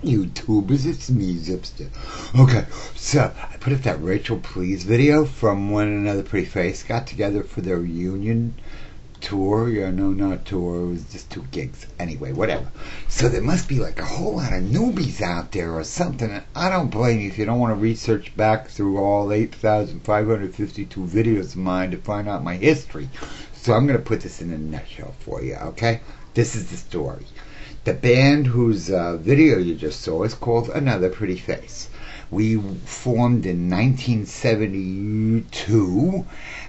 YouTubers, it's me, Zipster. Okay, so I put up that Rachel Please video from when Another Pretty Face got together for their reunion tour. Yeah, no, not tour. It was just 2 gigs. Anyway, whatever. So there must be like a whole lot of newbies out there or something. And I don't blame you if you don't want to research back through all 8,552 videos of mine to find out my history. So I'm going to put this in a nutshell for you, okay? This is the story. The band whose video you just saw is called Another Pretty Face. We formed in 1972.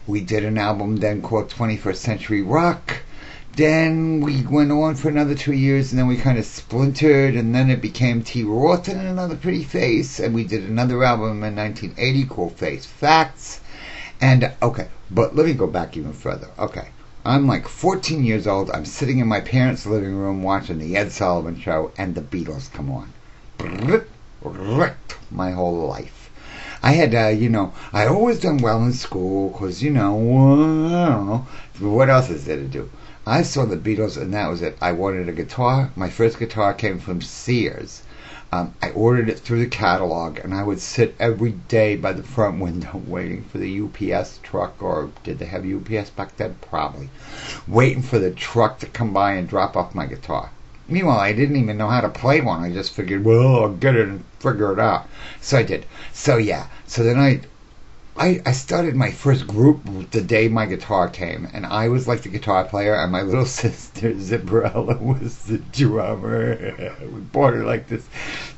We did an album then called 21st Century Rock. Then we went on for another 2 years, and then we kind of splintered, and then it became T. Roth and Another Pretty Face, and we did another album in 1980 called Face Facts. And, okay, but let me go back even further. Okay. I'm like 14 years old. I'm sitting in my parents' living room watching the Ed Sullivan Show, and the Beatles come on. My whole life. I had, I always done well in school because, I don't know. What else is there to do? I saw the Beatles, and that was it. I wanted a guitar. My first guitar came from Sears. I ordered it through the catalog, and I would sit every day by the front window waiting for the UPS truck, or did they have UPS back then? Probably. Waiting for the truck to come by and drop off my guitar. Meanwhile, I didn't even know how to play one. I just figured, well, I'll get it and figure it out. So I did. So yeah. So then I started my first group the day my guitar came, and I was like the guitar player, and my little sister Zipperella was the drummer. We bought her like this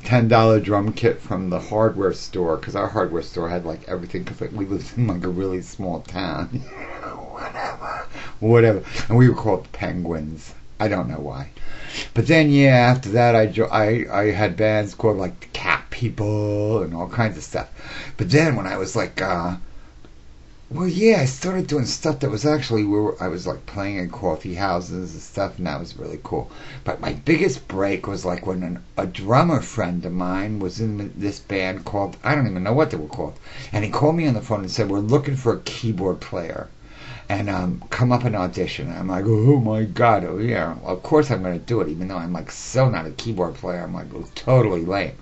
$10 drum kit from the hardware store, because our hardware store had like everything, because we lived in like a really small town. Whatever. And we were called the Penguins. I don't know why. But then, yeah, after that, I had bands called like the Cat People and all kinds of stuff. But then when I was like, I started doing stuff that was actually where I was like playing in coffee houses and stuff, and that was really cool. But my biggest break was like when a drummer friend of mine was in this band called, I don't even know what they were called, and he called me on the phone and said, we're looking for a keyboard player. And come up and audition. And I'm like, oh my God, oh yeah, of course I'm going to do it, even though I'm like so not a keyboard player. I'm like totally lame.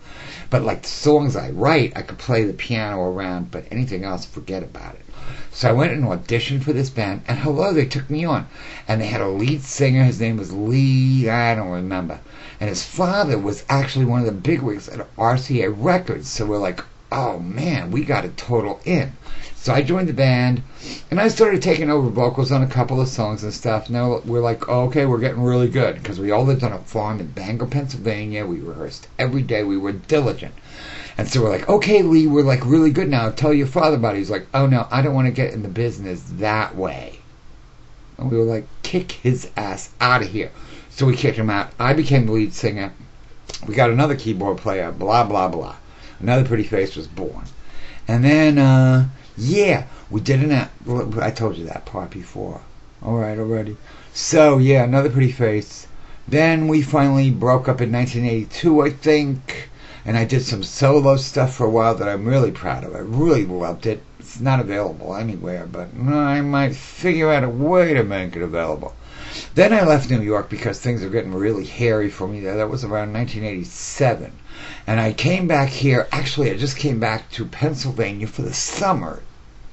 But like the songs I write, I could play the piano around, but anything else, forget about it. So I went and auditioned for this band, and hello, they took me on. And they had a lead singer, his name was Lee, I don't remember. And his father was actually one of the bigwigs at RCA Records. So we're like, oh man, we got a total in. So I joined the band, and I started taking over vocals on a couple of songs and stuff. Now we're like, oh, okay, we're getting really good, because we all lived on a farm in Bangor, Pennsylvania. We rehearsed every day. We were diligent. And so we're like, okay, Lee, we're like really good now. Tell your father about it. He's like, oh no, I don't want to get in the business that way. And we were like, kick his ass out of here. So we kicked him out. I became the lead singer. We got another keyboard player, blah, blah, blah. Another Pretty Face was born. And then, we did I told you that part before. Alright, already. So, yeah, Another Pretty Face. Then we finally broke up in 1982, I think. And I did some solo stuff for a while that I'm really proud of. I really loved it. It's not available anywhere, but I might figure out a way to make it available. Then I left New York because things were getting really hairy for me there. That was around 1987. And I came back here. Actually, I just came back to Pennsylvania for the summer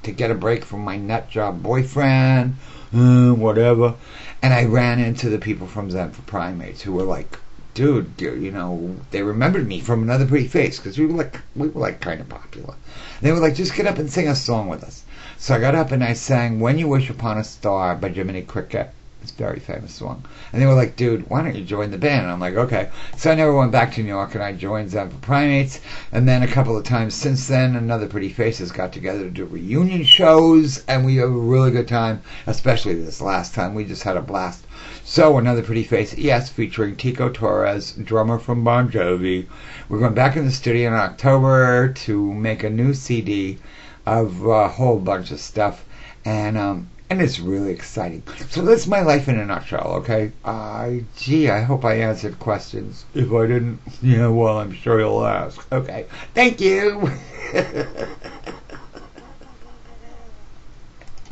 to get a break from my nut job boyfriend, whatever. And I ran into the people from Zen for Primates who were like, dude, they remembered me from Another Pretty Face because we were like kind of popular. And they were like, just get up and sing a song with us. So I got up and I sang When You Wish Upon a Star by Jiminy Cricket. It's a very famous song. And they were like, dude, why don't you join the band? And I'm like, okay. So I never went back to New York, and I joined Zen for Primates. And then a couple of times since then, Another Pretty Faces got together to do reunion shows, and we have a really good time, especially this last time. We just had a blast. So Another Pretty Face, yes, featuring Tico Torres, drummer from Bon Jovi. We're going back in the studio in October to make a new CD of a whole bunch of stuff. And it's really exciting. So that's my life in a nutshell, okay? I hope I answered questions. If I didn't, well, I'm sure you'll ask. Okay, thank you.